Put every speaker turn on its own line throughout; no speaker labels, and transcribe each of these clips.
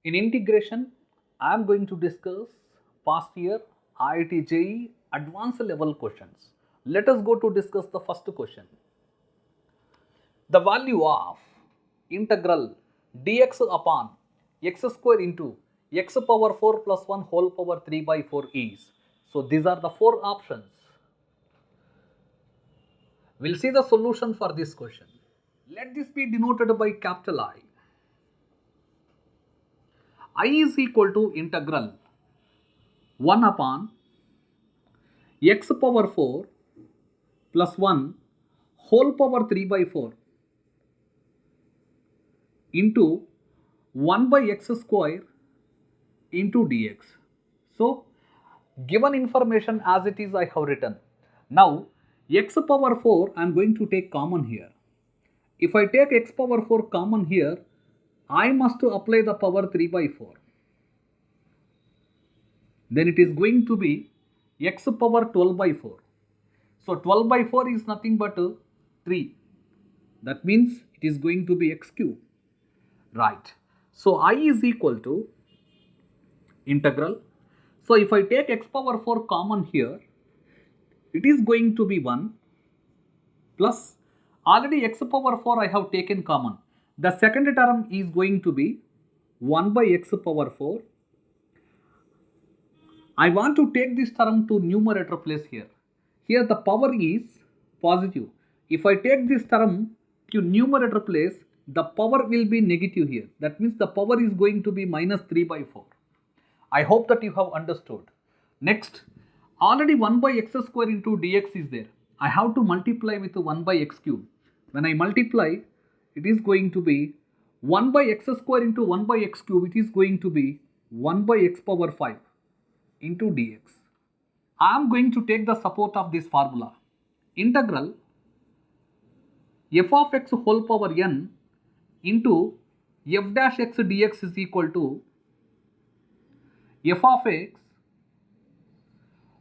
In integration, I am going to discuss past year IIT JEE advanced level questions. Let us go to discuss the first question. The value of integral dx upon x square into x power 4 plus 1 whole power 3 by 4 is. So these are the four options. We'll see the solution for this question. Let this be denoted by capital I. I is equal to integral 1 upon x power 4 plus 1 whole power 3 by 4 into 1 by x square into dx. So, given information as it is I have written. Now, x power 4 I am going to take common here. If I take x power 4 common here, I must apply the power 3 by 4. Then it is going to be x power 12 by 4. So 12 by 4 is nothing but 3. That means it is going to be x cube. Right. So I is equal to integral. So if I take x power 4 common here, it is going to be 1 plus already x power 4 I have taken common. The second term is going to be 1 by x power 4. I want to take this term to numerator place here. Here the power is positive. If I take this term to numerator place, the power will be negative here. That means the power is going to be minus 3 by 4. I hope that you have understood. Next, already 1 by x square into dx is there. I have to multiply with 1 by x cube. When I multiply, it is going to be 1 by x square into 1 by x cube. It is going to be 1 by x power 5 into dx. I am going to take the support of this formula. Integral f of x whole power n into f dash x dx is equal to f of x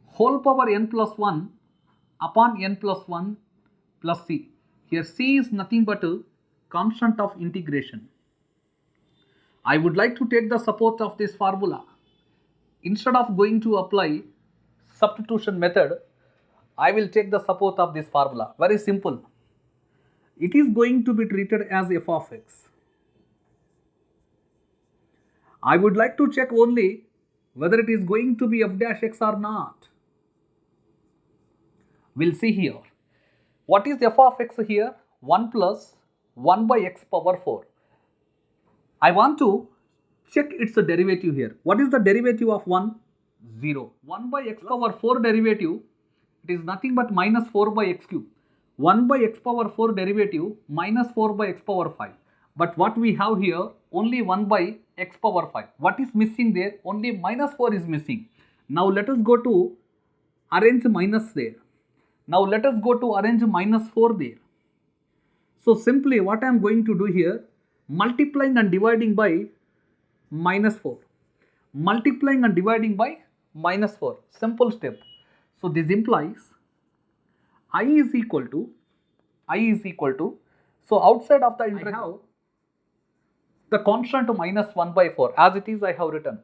whole power n plus 1 upon n plus 1 plus c. Here c is nothing but a constant of integration. I would like to take the support of this formula. Instead of going to apply substitution method, I will take the support of this formula. Very simple. It is going to be treated as f of x. I would like to check only whether it is going to be f dash x or not. We'll see here. What is f of x here? 1 plus 1 by x power 4. I want to check its derivative here. What is the derivative of 1? 0. 1 by x power 4 derivative, it is nothing but minus 4 by x cube. 1 by x power 4 derivative minus 4 by x power 5. But what we have here, only 1 by x power 5. What is missing there? Only minus 4 is missing. Now let us go to arrange minus there. Now let us go to arrange minus 4 there. So simply what I am going to do here, multiplying and dividing by minus 4. Multiplying and dividing by minus 4. Simple step. So this implies I is equal to, so outside of the integral, I have the constant minus 1 by 4 as it is I have written.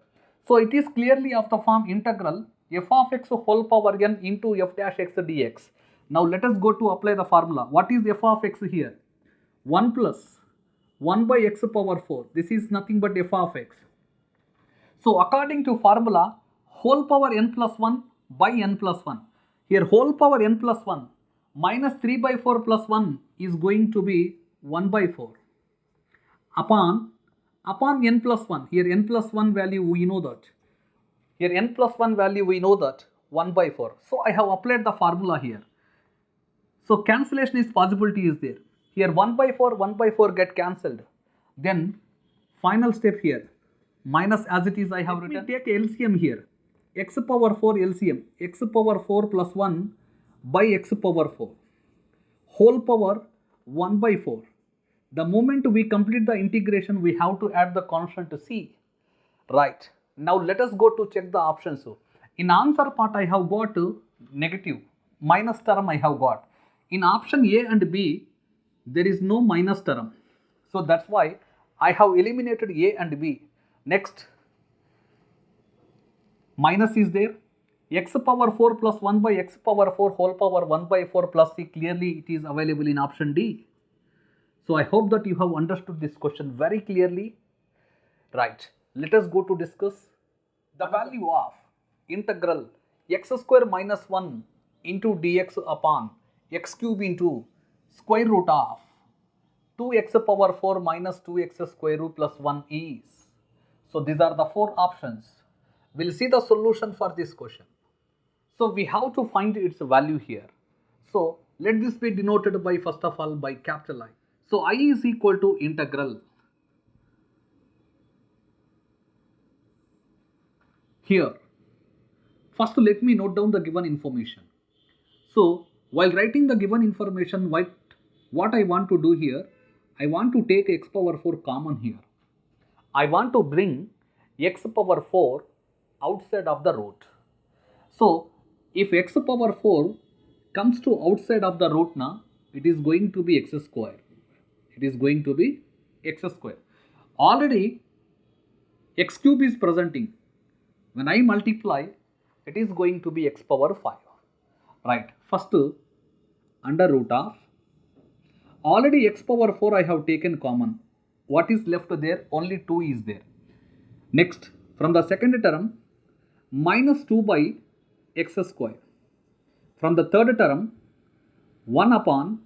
So it is clearly of the form integral f of x whole power n into f dash x dx. Now let us go to apply the formula. What is f of x here? 1 plus 1 by x power 4. This is nothing but f of x. So according to formula, whole power n plus 1 by n plus 1. Here whole power n plus 1 minus 3 by 4 plus 1 is going to be 1 by 4 upon n plus 1. Here n plus 1 value we know that. Here n plus 1 value we know that 1 by 4. So I have applied the formula here. So cancellation is possibility is there. Here 1 by 4 get cancelled. Then final step here. Minus as it is I have written. Take LCM here. X power 4 LCM. X power 4 plus 1 by x power 4. Whole power 1 by 4. The moment we complete the integration, we have to add the constant c. Right. Now let us go to check the options. In answer part I have got negative. Minus term I have got. In option A and B, there is no minus term. So that's why I have eliminated A and B. Next, minus is there. X power 4 plus 1 by x power 4 whole power 1 by 4 plus c, clearly it is available in option D. So I hope that you have understood this question very clearly. Right, let us go to discuss the value of integral x square minus 1 into dx upon x cube into square root of 2x power 4 minus 2x square root plus 1 is. So these are the four options. We will see the solution for this question. So we have to find its value here. So let this be denoted by, first of all, by capital I. So I is equal to integral. Here, first let me note down the given information. So while writing the given information, what I want to do here, I want to take x power 4 common here. I want to bring x power 4 outside of the root. So if x power 4 comes to outside of the root now, it is going to be x square. It is going to be x square. Already x cube is presenting. When I multiply, it is going to be x power 5. Right. First, under root of, already x power 4 I have taken common. What is left there? Only 2 is there. Next, from the second term, minus 2 by x square. From the third term, 1 upon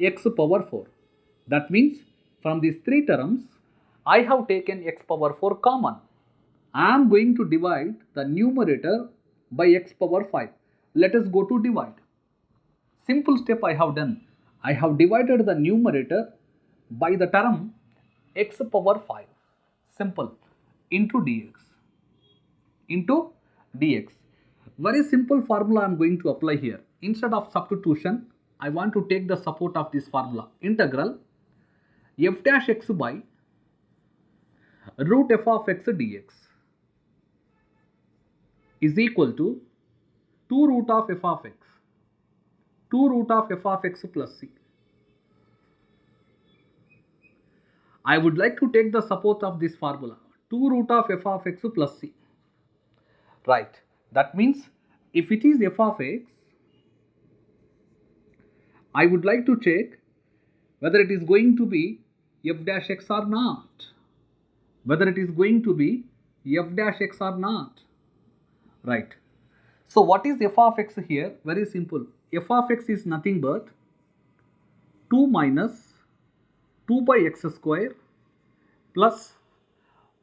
x power 4. That means from these three terms, I have taken x power 4 common. I am going to divide the numerator by x power 5. Let us go to divide. Simple step I have done. I have divided the numerator by the term x power 5. Simple. Into dx. Into dx. Very simple formula I am going to apply here. Instead of substitution, I want to take the support of this formula. Integral f dash x by root f of x dx is equal to 2 root of f of x. 2 root of f of x plus c. I would like to take the support of this formula. 2 root of f of x plus c. Right. That means if it is f of x, I would like to check whether it is going to be f dash x or not. Whether it is going to be f dash x or not. Right. So what is f of x here? Very simple. F of x is nothing but 2 minus 2 by x square plus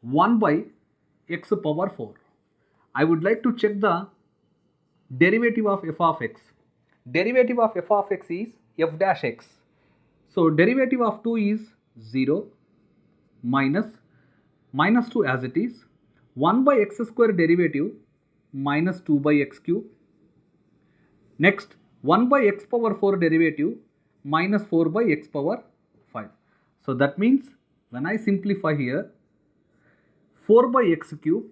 1 by x power 4. I would like to check the derivative of f of x. Derivative of f of x is f dash x. So derivative of 2 is 0 minus 2 as it is. 1 by x square derivative minus 2 by x cube. Next, 1 by x power 4 derivative minus 4 by x power 5. So that means when I simplify here, 4 by x cube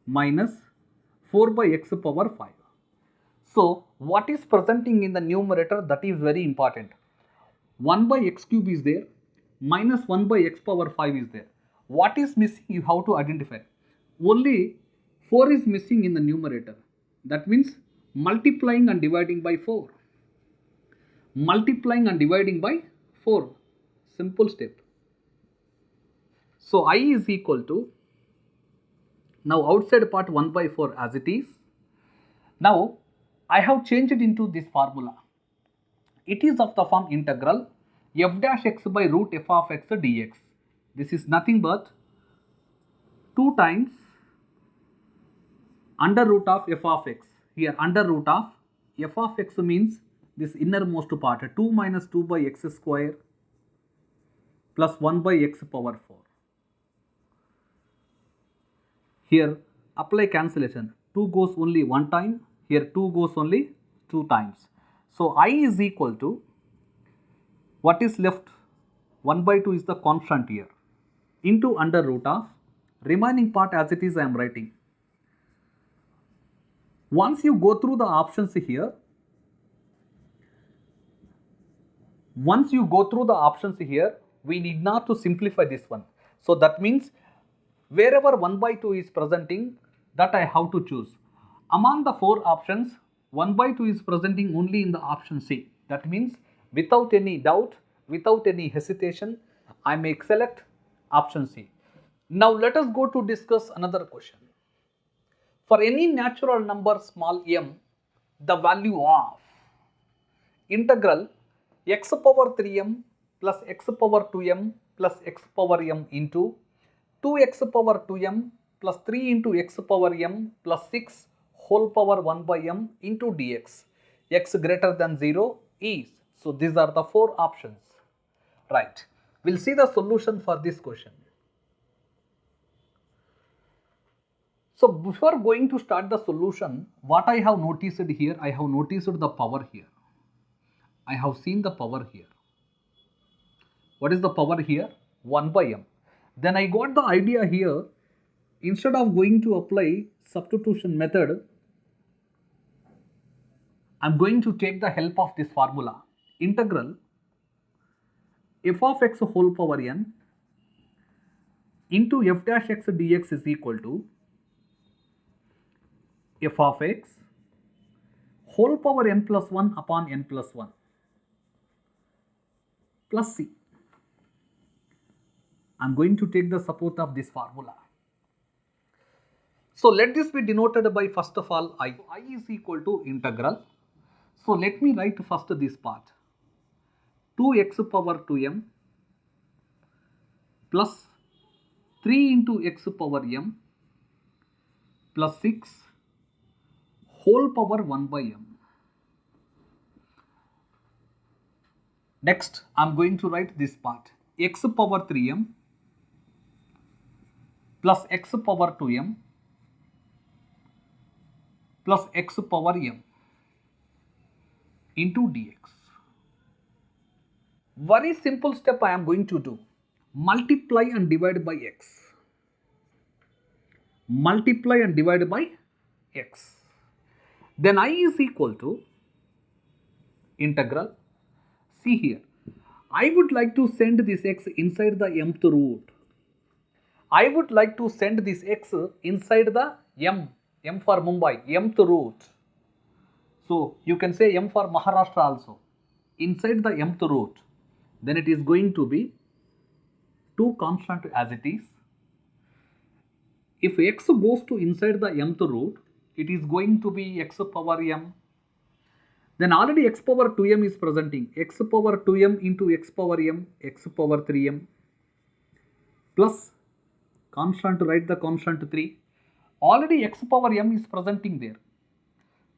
minus 4 by x power 5. So what is presenting in the numerator, that is very important. 1 by x cube is there, minus 1 by x power 5 is there. What is missing, you have to identify. Only 4 is missing in the numerator. That means multiplying and dividing by 4. Multiplying and dividing by 4. Simple step. So I is equal to, now outside part 1 by 4 as it is. Now I have changed it into this formula. It is of the form integral f dash x by root f of x dx. This is nothing but 2 times under root of f of x. Here under root of f of x means this innermost part, 2 minus 2 by x square plus 1 by x power 4. Here apply cancellation. 2 goes only 1 time. Here 2 goes only 2 times. So I is equal to, what is left? 1 by 2 is the constant here. Into under root of, remaining part as it is I am writing. Once you go through the options here, we need not to simplify this one. So that means Wherever 1 by 2 is presenting, that I have to choose. Among the 4 options, 1 by 2 is presenting only in the option C. That means without any doubt, without any hesitation, I may select option C. Now let us go to discuss another question. For any natural number small m, the value of integral x power 3m plus x power 2m plus x power m into 2x power 2m plus 3 into x power m plus 6 whole power 1 by m into dx, x greater than 0 is. So these are the 4 options. Right. We'll see the solution for this question. So before going to start the solution, what I have noticed here, I have noticed the power here. I have seen the power here. What is the power here? 1 by m. Then I got the idea here, instead of going to apply substitution method, I am going to take the help of this formula. Integral f of x whole power n into f dash x dx is equal to f of x whole power n plus 1 upon n plus 1 plus c. I am going to take the support of this formula. So let this be denoted by, first of all, I. I is equal to integral. So let me write first this part. 2x power 2m plus 3 into x power m plus 6 whole power 1 by m. Next, I am going to write this part. X power 3m plus x power 2m plus x power m into dx. Very simple step I am going to do. Multiply and divide by x. Multiply and divide by x. Then I is equal to integral. See here, I would like to send this x inside the mth root. I would like to send this x inside the m for Mumbai, mth root. So you can say m for Maharashtra also, inside the mth root. Then it is going to be 2 constant as it is. If x goes to inside the mth root, it is going to be x power m. Then already x power 2m is presenting, x power 2m into x power m, x power 3m plus constant, write the constant 3. Already x power m is presenting there.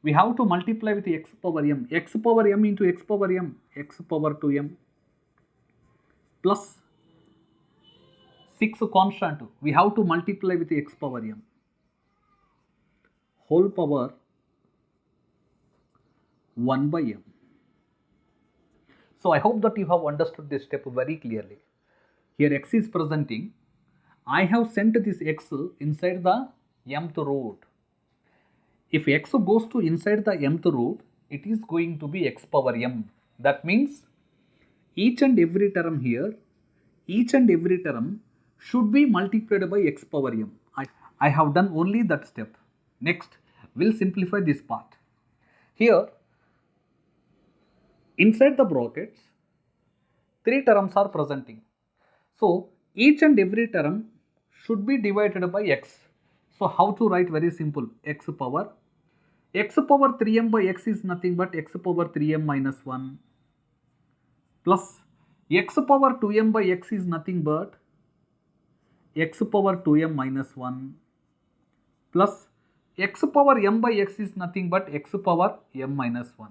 We have to multiply with x power m into x power m, x power 2m plus 6 constant. We have to multiply with x power m whole power 1 by m. So I hope that you have understood this step very clearly. Here x is presenting. I have sent this x inside the mth root. If x goes to inside the mth root, it is going to be x power m. That means each and every term here, each and every term should be multiplied by x power m. I have done only that step. Next, we'll simplify this part. Here, inside the brackets, 3 terms are presenting. So each and every term should be divided by x. So how to write? Very simple. X power 3m by x is nothing but x power 3m minus 1 plus x power 2m by x is nothing but x power 2m minus 1 plus x power m by x is nothing but x power m minus 1.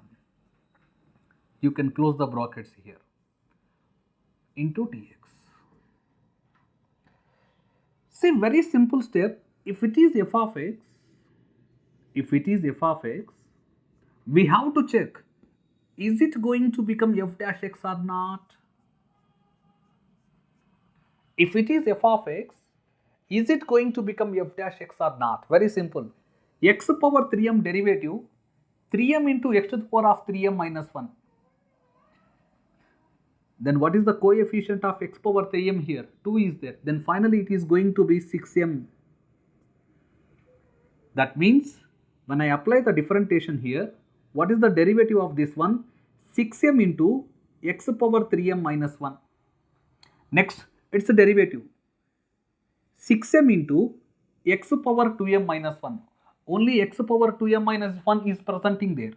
You can close the brackets here into dx. See, very simple step. If it is f of x, we have to check, is it going to become f dash x or not? If it is f of x, is it going to become f dash x or not? Very simple. X power 3m derivative, 3m into x to the power of 3m minus 1. Then what is the coefficient of x power 3m here? 2 is there. Then finally it is going to be 6m. That means when I apply the differentiation here, what is the derivative of this one? 6m into x power 3m minus 1. Next, it's a derivative. 6m into x power 2m minus 1. Only x power 2m minus 1 is presenting there.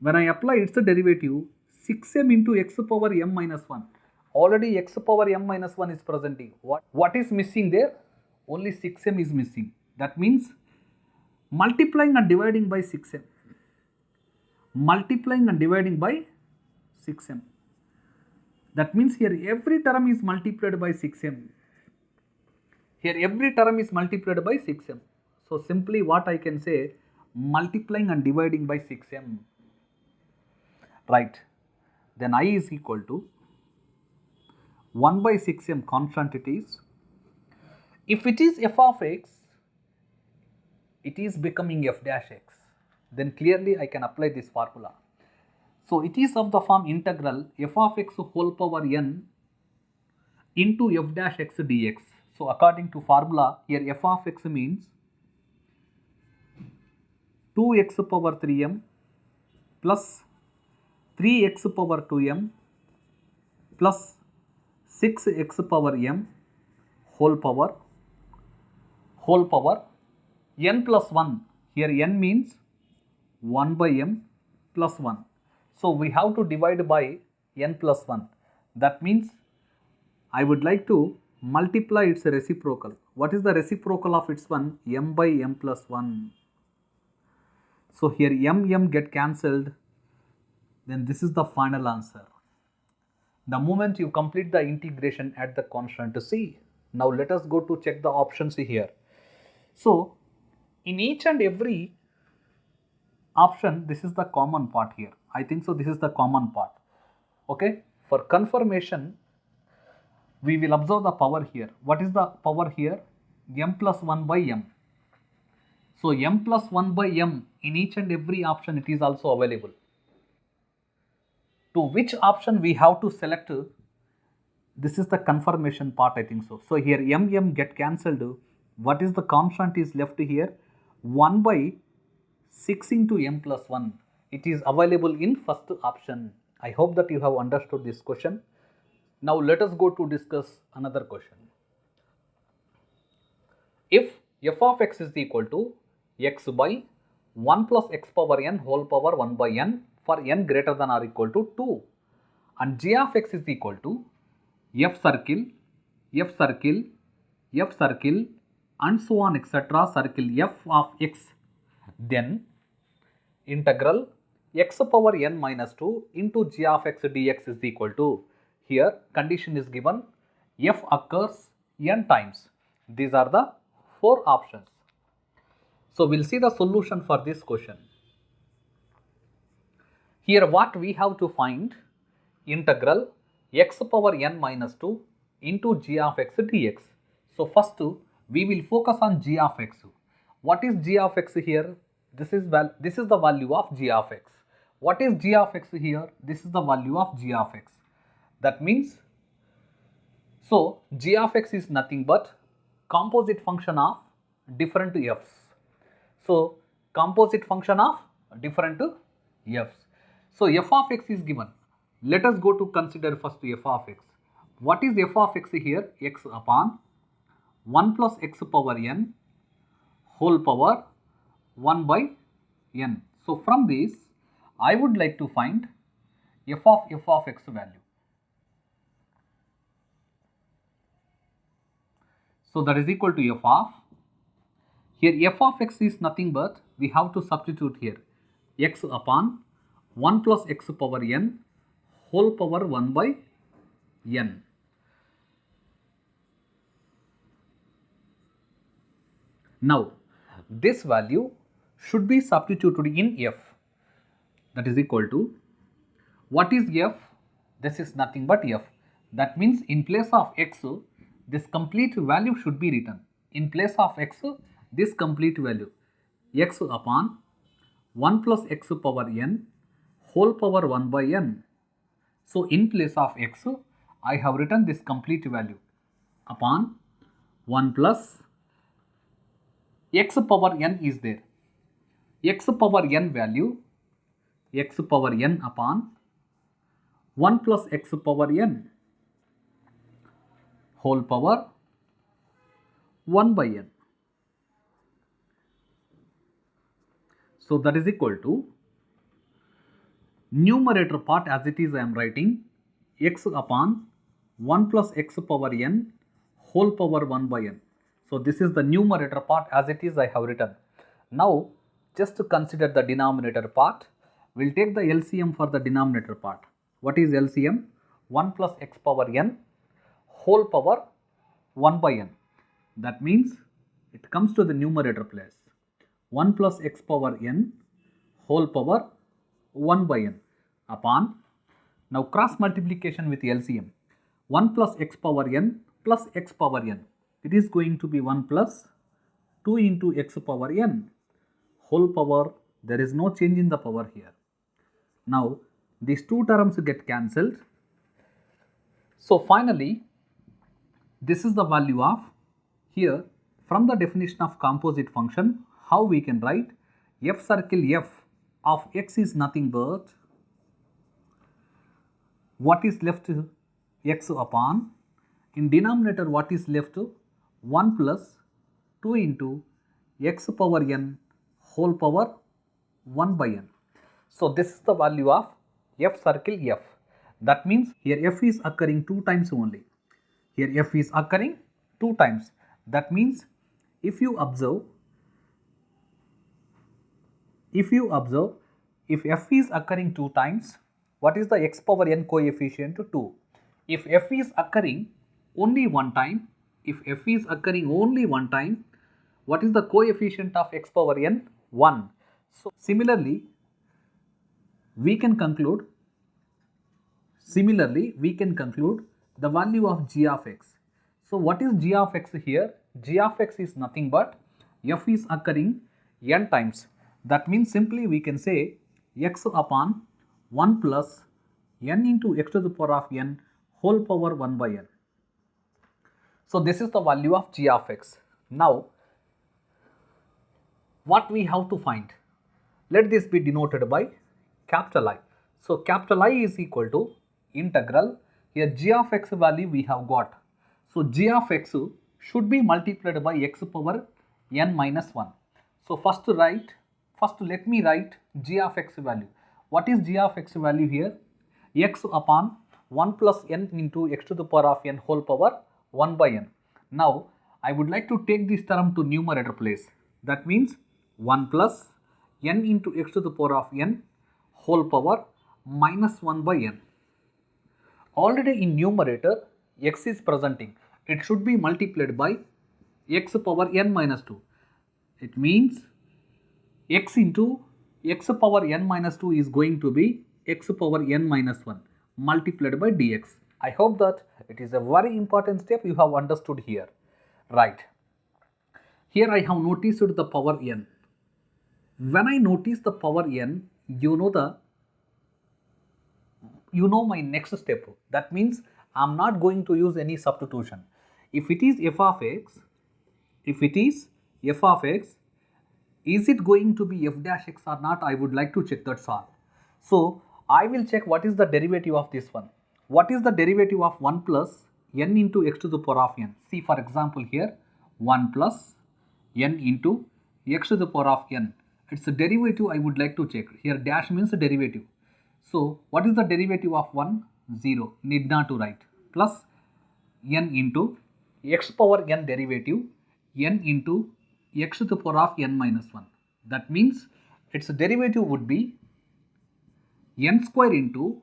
When I apply its derivative, 6m into x power m minus 1. Already x power m minus 1 is presenting. What is missing there? Only 6m is missing. That means multiplying and dividing by 6m. Multiplying and dividing by 6m. That means here every term is multiplied by 6m. Here every term is multiplied by 6m. So simply what I can say, multiplying and dividing by 6m. Right. Then I is equal to 1 by 6m constant it is. If it is f of x, it is becoming f dash x. Then clearly I can apply this formula. So it is of the form integral f of x whole power n into f dash x dx. So according to formula, here f of x means 2x power 3m plus 3x power 2m plus 6x power m whole power n plus 1. Here n means 1 by m plus 1. So we have to divide by n plus 1. That means I would like to multiply its reciprocal. What is the reciprocal of its one? M by m plus 1. So here m get cancelled. Then this is the final answer. The moment you complete the integration at the constant c. Now let us go to check the options here. So in each and every option, this is the common part here. I think so this is the common part. Okay. For confirmation, we will observe the power here. What is the power here? M plus 1 by m. So m plus 1 by m in each and every option it is also available. To which option we have to select? This is the confirmation part, I think so. So here m get cancelled. What is the constant is left here? 1 by 6 into m plus 1. It is available in first option. I hope that you have understood this question. Now let us go to discuss another question. If f of x is equal to x by 1 plus x power n whole power 1 by n for n greater than or equal to 2 and g of x is equal to f circle and so on etc. circle f of x, then integral x power n minus 2 into g of x dx is equal to, here condition is given, f occurs n times. These are the 4 options. So we'll see the solution for this question. Here what we have to find, integral x power n minus 2 into g of x dx. So first we will focus on g of x. What is g of x here? This is the value of g of x. What is g of x here? This is the value of g of x. That means, so g of x is nothing but composite function of different f's. So composite function of different f's. So f of x is given. Let us go to consider first f of x. What is f of x here? X upon 1 plus x power n whole power 1 by n. So from this I would like to find f of x value. So that is equal to f of, here f of x is nothing but we have to substitute here x upon 1 plus x power n whole power 1 by n. Now this value should be substituted in f. That is equal to, what is f? This is nothing but f. That means in place of x, this complete value should be written. In place of x, this complete value, x upon 1 plus x power n whole power 1 by n. So in place of x, I have written this complete value upon 1 plus x power n is there. X power n value, x power n upon 1 plus x power n whole power 1 by n. So that is equal to numerator part as it is I am writing x upon 1 plus x power n whole power 1 by n. So this is the numerator part as it is I have written. Now just to consider the denominator part, we will take the LCM for the denominator part. What is LCM? 1 plus x power n whole power 1 by n. That means it comes to the numerator place. 1 plus x power n whole power 1 by n upon, now cross multiplication with LCM, 1 plus x power n plus x power n, it is going to be 1 plus 2 into x power n whole power, there is no change in the power here. Now these two terms get cancelled. So finally this is the value of here from the definition of composite function, how we can write f circle f of x is nothing but what is left x upon, in denominator what is left 1 plus 2 into x power n whole power 1 by n. So this is the value of f circle f. That means here f is occurring 2 times only. Here f is occurring 2 times. That means if you observe, if f is occurring 2 times, what is the x power n coefficient? 2. If f is occurring only one time, what is the coefficient of x power n? 1. So similarly we can conclude the value of g of x. So what is g of x here? G of x is nothing but f is occurring n times. That means simply we can say x upon 1 plus n into x to the power of n whole power 1 by n. So this is the value of g of x. Now what we have to find? Let this be denoted by capital I. So capital I is equal to integral, here g of x value we have got. So g of x should be multiplied by x power n minus 1. So first let me write g of x value. What is g of x value here? X upon 1 plus n into x to the power of n whole power 1 by n. Now I would like to take this term to numerator place. That means 1 plus n into x to the power of n whole power minus 1 by n. Already in numerator x is presenting. It should be multiplied by x power n minus 2. It means x into x power n minus 2 is going to be x power n minus 1 multiplied by dx. I hope that it is a very important step you have understood here. Right. Here I have noticed the power n. When I notice the power n, you know my next step. That means I am not going to use any substitution. If it is f of x, is it going to be f dash x or not? I would like to check, that's all. So I will check what is the derivative of this one. What is the derivative of 1 plus n into x to the power of n? See, for example here 1 plus n into x to the power of n. It's a derivative I would like to check. Here dash means derivative. So what is the derivative of 1? 0. Need not to write. Plus n into x power n derivative n into x to the power of n minus 1. That means its derivative would be n square into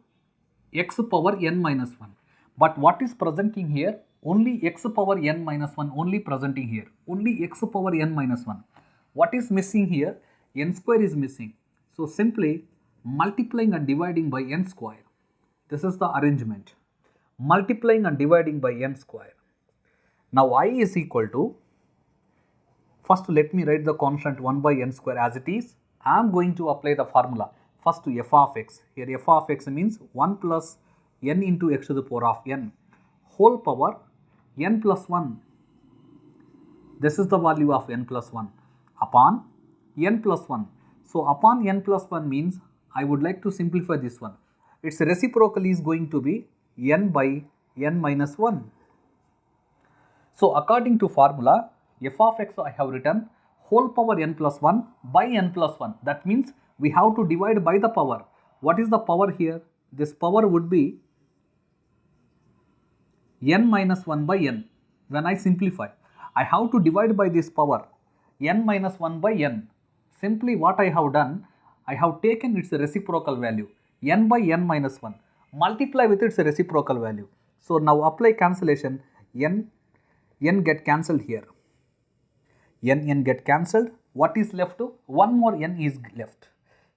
x power n minus 1. But what is presenting here? Only x power n minus 1 only presenting here. Only x power n minus 1. What is missing here? N square is missing. So simply multiplying and dividing by n square. This is the arrangement. Multiplying and dividing by n square. Now I is equal to, first let me write the constant 1 by n square as it is. I am going to apply the formula. First to f of x. Here f of x means 1 plus n into x to the power of n whole power n plus 1. This is the value of n plus 1 upon n plus 1. So, upon n plus 1 means I would like to simplify this one. Its reciprocal is going to be n by n minus 1. So, according to formula f of x I have written whole power n plus 1 by n plus 1. That means we have to divide by the power. What is the power here? This power would be n minus 1 by n. When I simplify, I have to divide by this power n minus 1 by n. Simply what I have done, I have taken its reciprocal value n by n minus 1, multiply with its reciprocal value. So, now apply cancellation, n get cancelled here, n get cancelled. What is left? One more n is left.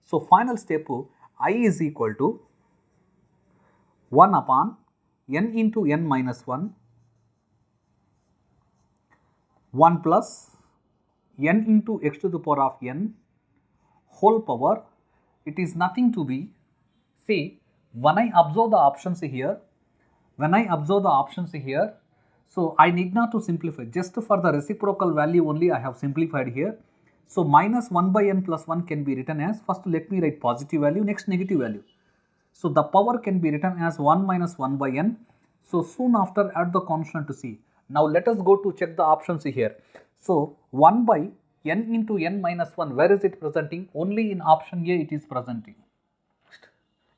So, final step I is equal to 1 upon n into n minus 1, 1 plus n into x to the power of n whole power. It is nothing to be, see, when I observe the options here, so I need not to simplify, just for the reciprocal value only I have simplified here. So, minus 1 by n plus 1 can be written as, first let me write positive value, next negative value. So, the power can be written as 1 minus 1 by n. So, soon after add the constant to c. Now, let us go to check the options here. So, 1 by n into n minus 1, where is it presenting? Only in option A it is presenting.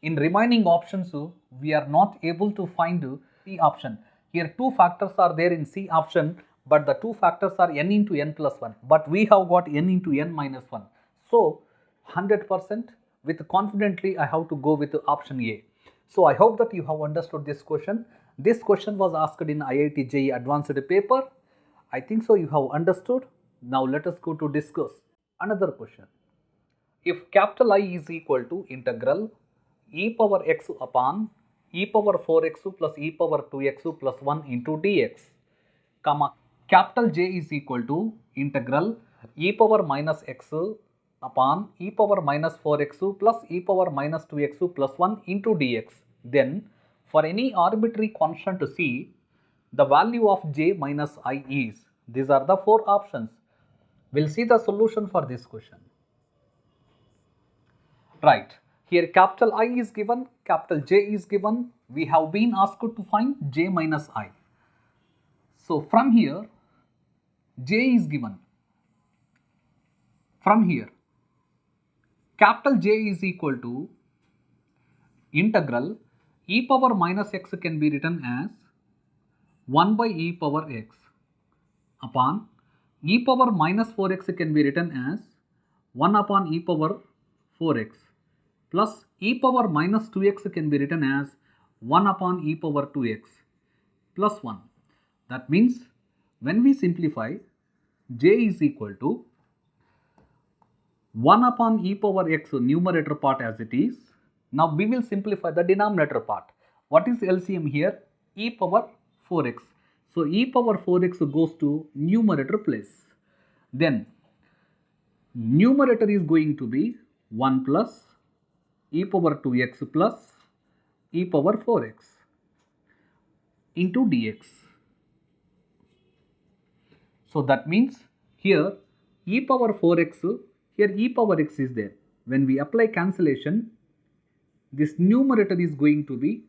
In remaining options, we are not able to find C option. Here 2 factors are there in C option, but the 2 factors are n into n plus 1, but we have got n into n minus 1. So, 100% with confidently I have to go with option A. So, I hope that you have understood this question. This question was asked in IIT JEE advanced paper. I think so you have understood. Now, let us go to discuss another question. If capital I is equal to integral e power x upon e power 4x plus e power 2x plus 1 into dx, comma, capital J is equal to integral e power minus x upon e power minus 4x plus e power minus 2x plus 1 into dx, then for any arbitrary constant c, the value of j minus I is, these are the 4 options. We will see the solution for this question. Right, here capital I is given, capital J is given, we have been asked to find j minus I. So, from here j is given, from here capital J is equal to integral e power minus x can be written as 1 by e power x upon e power minus 4x can be written as 1 upon e power 4x plus e power minus 2x can be written as 1 upon e power 2x plus 1. That means when we simplify, j is equal to 1 upon e power x numerator part as it is. Now we will simplify the denominator part. What is LCM here? E power 4x. So e power 4x goes to numerator place. Then numerator is going to be 1 plus e power 2x plus e power 4x into dx. So that means here e power 4x, here e power x is there. When we apply cancellation, this numerator is going to be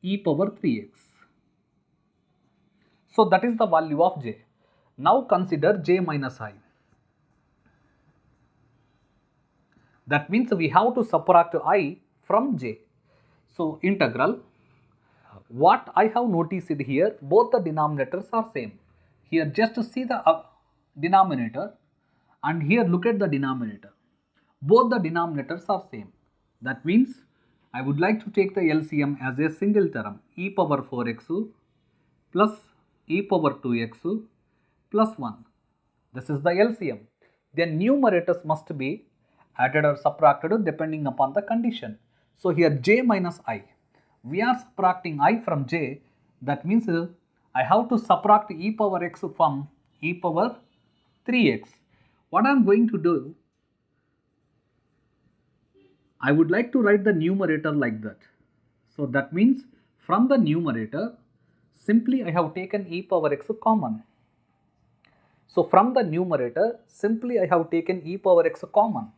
e power 3x. So that is the value of j. Now consider j minus I. That means we have to subtract I from j. So integral, what I have noticed here, both the denominators are same. Here just see the denominator and here look at the denominator. Both the denominators are same. That means I would like to take the LCM as a single term, e power 4x plus e power 2x plus 1. This is the LCM. Then numerators must be added or subtracted depending upon the condition. So here j minus I. We are subtracting I from j. That means I have to subtract e power x from e power 3x. What I am going to do, I would like to write the numerator like that. So that means from the numerator, simply I have taken e power x common. So from the numerator, simply I have taken e power x common.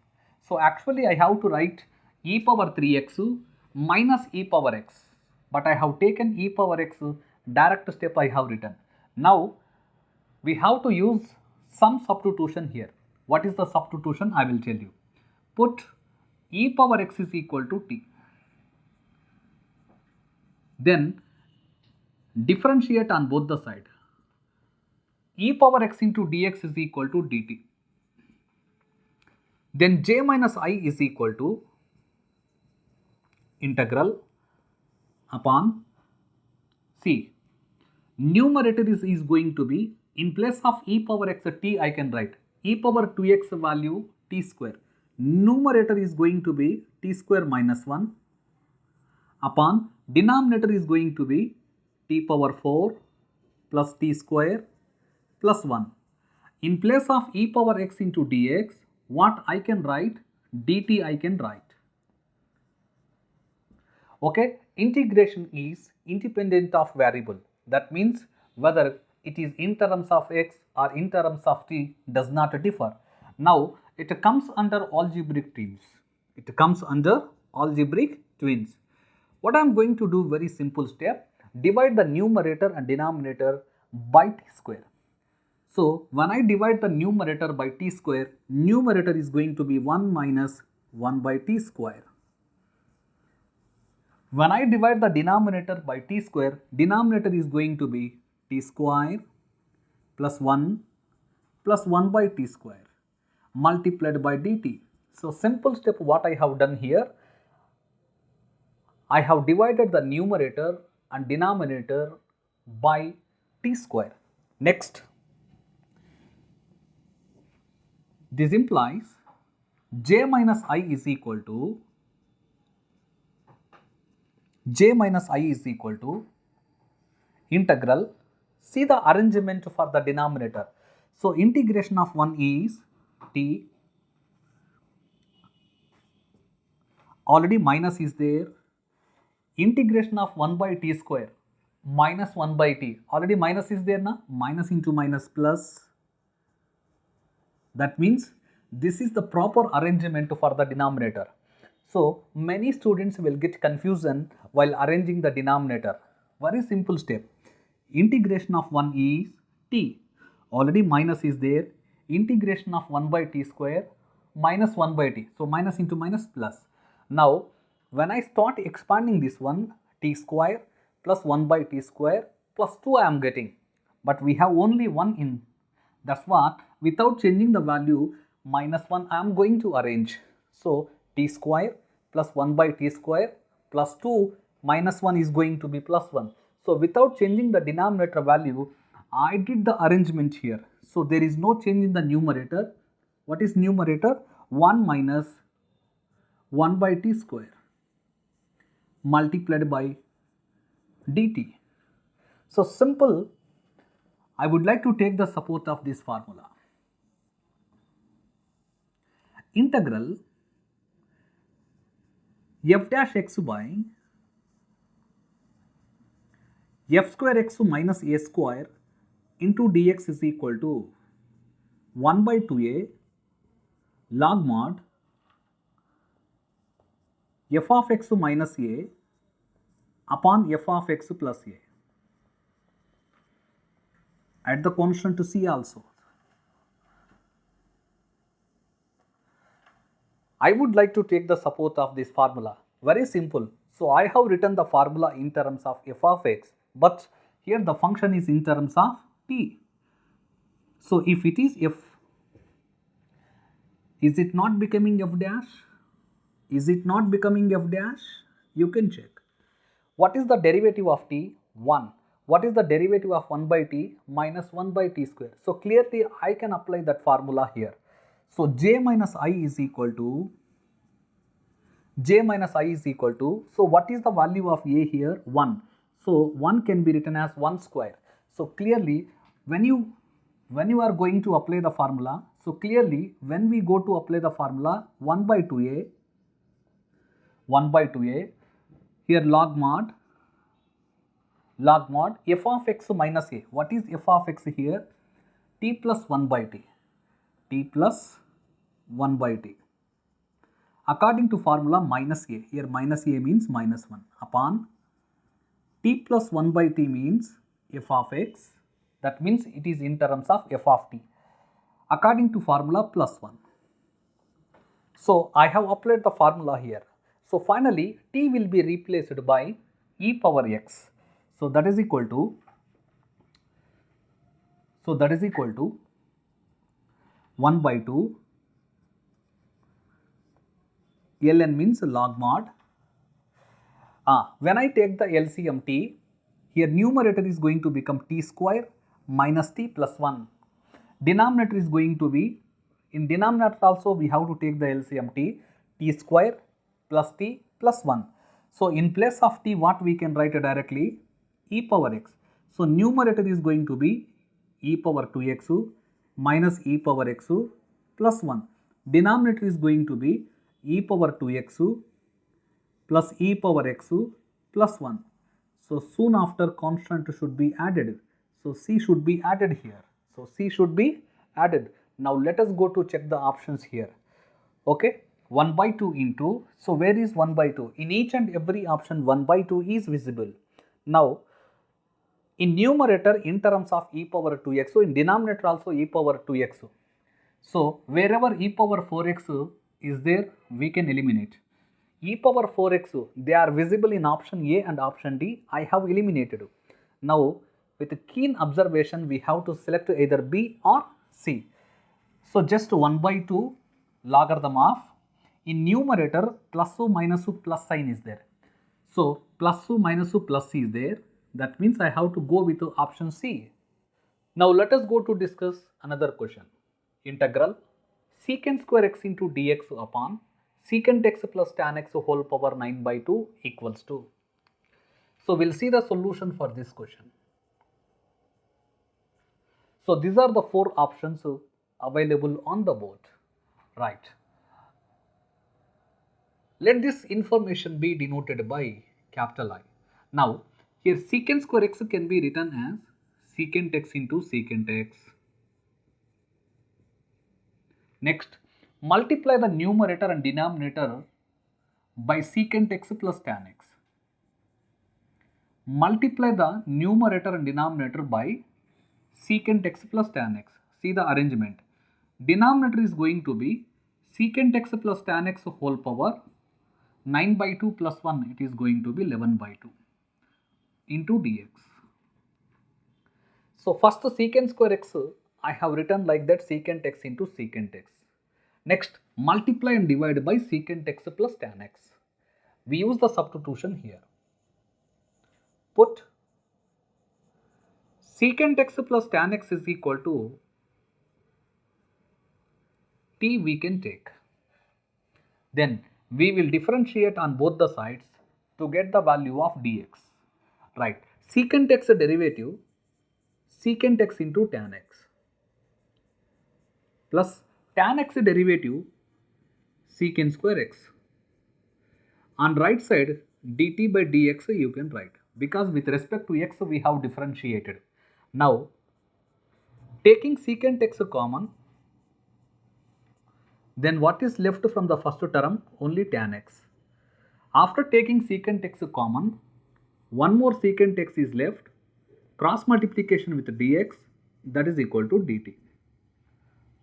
So actually I have to write e power 3x minus e power x. But I have taken e power x, direct step I have written. Now we have to use some substitution here. What is the substitution? I will tell you. Put e power x is equal to t. Then differentiate on both the side. E power x into dx is equal to dt. Then j minus I is equal to integral upon c. Numerator is going to be, in place of e power x t, I can write e power 2x value t square. Numerator is going to be t square minus 1 upon denominator is going to be t power 4 plus t square plus 1. In place of e power x into dx, what I can write? dt I can write. Okay, integration is independent of variable. That means whether it is in terms of x or in terms of t does not differ. Now it comes under algebraic twins. It comes under algebraic twins. What I am going to do, very simple step, divide the numerator and denominator by t square. So when I divide the numerator by t square, numerator is going to be 1 minus 1 by t square. When I divide the denominator by t square, denominator is going to be t square plus 1 by t square multiplied by dt. So simple step what I have done here, I have divided the numerator and denominator by t square. Next, this implies j minus I is equal to integral, see the arrangement for the denominator. So integration of 1 is t, already minus is there, integration of 1 by t square minus 1 by t, already minus is there na, minus into minus plus. That means this is the proper arrangement for the denominator. So many students will get confusion while arranging the denominator. Very simple step. Integration of 1 is t. Already minus is there. Integration of 1 by t square minus 1 by t. So minus into minus plus. Now when I start expanding this one, t square plus 1 by t square plus 2 I am getting. But we have only 1 in. That's what, without changing the value, minus 1 I am going to arrange. So t square plus 1 by t square plus 2 minus 1 is going to be plus 1. So without changing the denominator value, I did the arrangement here. So there is no change in the numerator. What is numerator? 1 minus 1 by t square multiplied by dt. So simple, I would like to take the support of this formula. Integral f dash x by f square x minus a square into dx is equal to 1 by 2a log mod f of x minus a upon f of x plus a. Add the constant to c also. I would like to take the support of this formula. Very simple. So I have written the formula in terms of f of x, but here the function is in terms of t. So if it is f, is it not becoming f dash? Is it not becoming f dash? You can check. What is the derivative of t? 1. What is the derivative of 1 by t? Minus 1 by t square. So clearly I can apply that formula here. So j minus I is equal to, so what is the value of a here? 1. So 1 can be written as 1 square. So clearly when you are going to apply the formula, so clearly when we go to apply the formula, 1 by 2a, here log mod f of x minus a. What is f of x here? T plus 1 by t. T plus 1 by t. According to formula minus a. Here minus a means minus 1 upon t plus 1 by t means f of x. That means it is in terms of f of t. According to formula plus 1. So I have applied the formula here. So finally t will be replaced by e power x. So that is equal to 1 by 2 ln means log mod. When I take the LCM t, here numerator is going to become t square minus t plus 1. Denominator is going to be, in denominator also we have to take the LCM t square plus t plus 1. So in place of t, what we can write directly? E power x. So numerator is going to be e power 2x minus e power x plus 1. Denominator is going to be e power 2x plus e power x plus 1. So soon after constant should be added. So c should be added here. So c should be added. Now let us go to check the options here. Okay, 1 by 2 into, so where is 1 by 2? In each and every option 1 by 2 is visible. Now in numerator in terms of e power 2x, so in denominator also e power 2x. So wherever e power 4x is there, we can eliminate. E power 4x, they are visible in option A and option D. I have eliminated. Now with a keen observation, we have to select either B or C. So just 1 by 2 logarithm of, in numerator plus minus plus sign is there. So plus minus plus is there. That means I have to go with option C. Now let us go to discuss another question. Integral secant square x into dx upon secant x plus tan x whole power 9 by 2 equals to. So we'll see the solution for this question. So these are the 4 options available on the board. Right. Let this information be denoted by capital I. Now here secant square x can be written as secant x into secant x. Next, multiply the numerator and denominator by secant x plus tan x. Multiply the numerator and denominator by secant x plus tan x. See the arrangement. Denominator is going to be secant x plus tan x whole power 9 by 2 plus 1, it is going to be 11 by 2 into dx. So first secant square x I have written like that, secant x into secant x. Next, multiply and divide by secant x plus tan x. We use the substitution here. Put secant x plus tan x is equal to t we can take. Then we will differentiate on both the sides to get the value of dx. Right. Secant x derivative secant x into tan x plus tan x derivative secant square x. On right side dt by dx you can write, because with respect to x we have differentiated. Now taking secant x common, then what is left from the first term? Only tan x. After taking secant x common, one more secant x is left, cross multiplication with dx, that is equal to dt.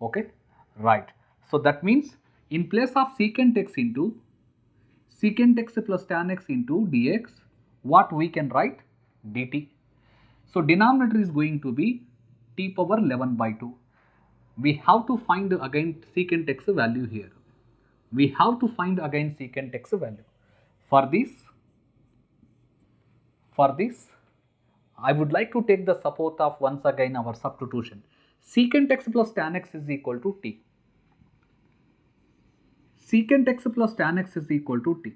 Okay, right. So that means in place of secant x into secant x plus tan x into dx, what we can write? dt. So denominator is going to be t power 11 by 2. We have to find again secant x value here. We have to find again secant x value. For this, I would like to take the support of once again our substitution. Secant x plus tan x is equal to t. Secant x plus tan x is equal to t.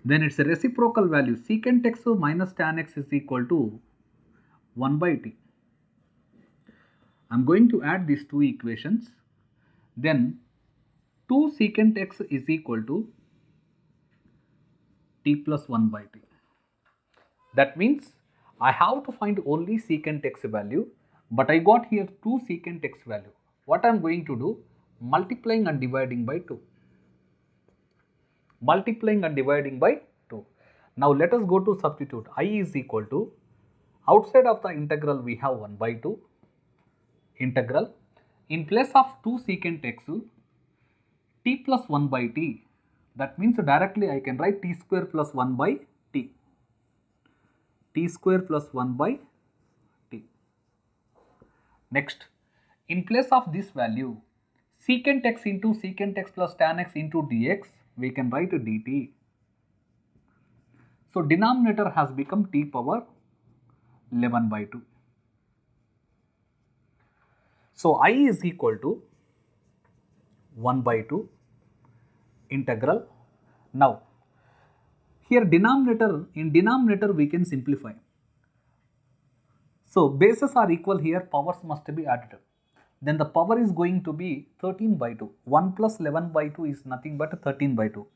Then its reciprocal value secant x minus tan x is equal to 1 by t. I am going to add these two equations. Then 2 secant x is equal to t plus 1 by t. That means I have to find only secant x value, but I got here 2 secant x value. What I am going to do? Multiplying and dividing by 2. Multiplying and dividing by 2. Now let us go to substitute. I is equal to, outside of the integral we have 1 by 2 integral. In place of 2 secant x, t plus 1 by t. That means directly I can write t square plus 1 by t. T square plus 1 by t. Next, in place of this value, secant x into secant x plus tan x into dx, we can write dt. So denominator has become t power 11 by 2. So I is equal to 1 by 2 integral. Now here in denominator we can simplify. So bases are equal here, powers must be added. Then the power is going to be 13 by 2. 1 plus 11 by 2 is nothing but 13 by 2.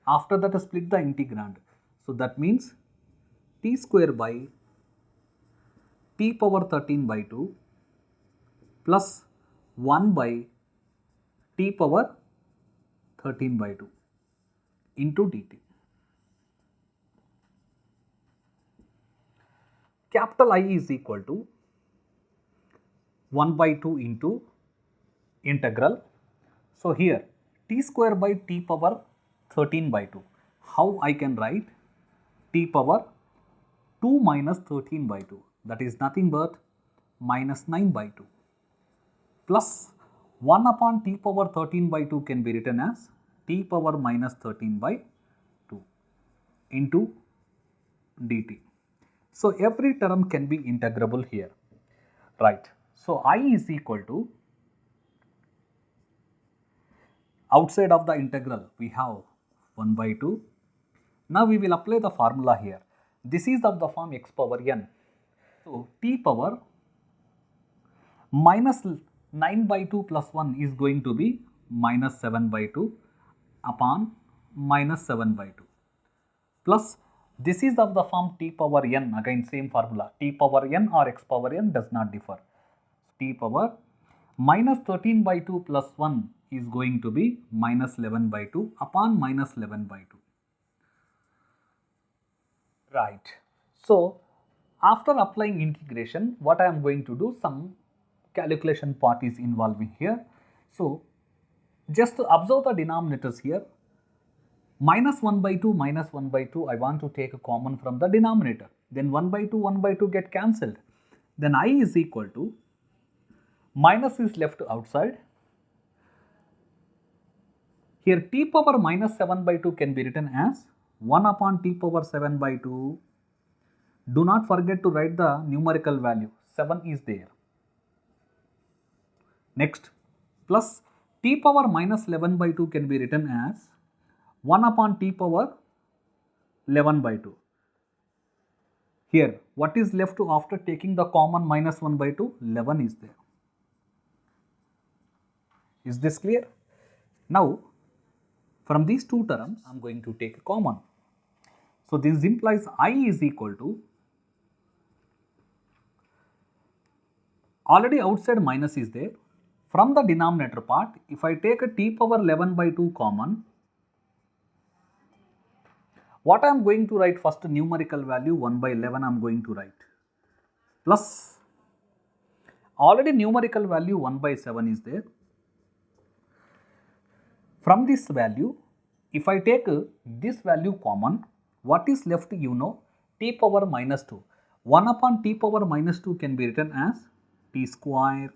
After that split the integrand. So that means t square by t power 13 by 2 plus 1 by t power 13 by 2 into dt. Capital I is equal to 1 by 2 into integral. So here t square by t power 13 by 2. How I can write? T power 2 minus 13 by 2. That is nothing but minus 9 by 2. Plus 1 upon t power 13 by 2 can be written as t power minus 13 by 2 into dt. So every term can be integrable here, right? So I is equal to, outside of the integral we have 1 by 2. Now we will apply the formula here. This is of the form x power n. So t power minus 9 by 2 plus 1 is going to be minus 7 by 2 upon minus 7 by 2 plus this is of the form t power n, again same formula, t power n or x power n does not differ. T power minus 13 by 2 plus 1 is going to be minus 11 by 2 upon minus 11 by 2. Right. So after applying integration, what I am going to do, some calculation part is involving here. So just to observe the denominators here. Minus 1 by 2 minus 1 by 2, I want to take a common from the denominator. Then 1 by 2 get cancelled. Then I is equal to, minus is left outside. Here t power minus 7 by 2 can be written as 1 upon t power 7 by 2. Do not forget to write the numerical value, 7 is there. Next, plus t power minus 11 by 2 can be written as 1 upon t power 11 by 2. Here, what is left after taking the common minus 1 by 2? 11 is there. Is this clear? Now, from these two terms, I am going to take a common. So, this implies I is equal to, already outside minus is there. From the denominator part, if I take a t power 11 by 2 common, what I am going to write first, numerical value 1 by 11 I am going to write, plus already numerical value 1 by 7 is there. From this value, if I take this value common, what is left, you know, t power minus 2. 1 upon t power minus 2 can be written as t square.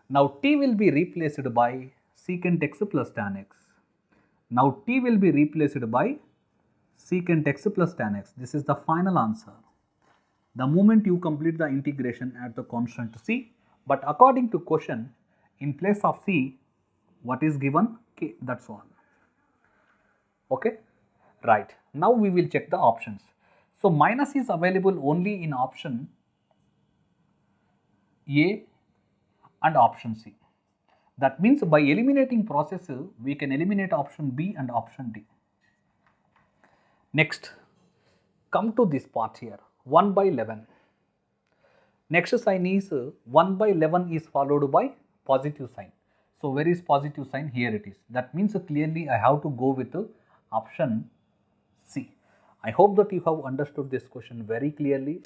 Now t will be replaced by secant x plus tan x. Now t will be replaced by secant x plus tan x. This is the final answer. The moment you complete the integration at the constant c, but according to question, in place of c, what is given? K, that's all. Okay, right. Now we will check the options. So minus is available only in option A and option C. That means by eliminating process, we can eliminate option B and option D. Next, come to this part here, 1 by 11. Next sign is 1 by 11 is followed by positive sign. So, where is positive sign? Here it is. That means clearly I have to go with option C. I hope that you have understood this question very clearly.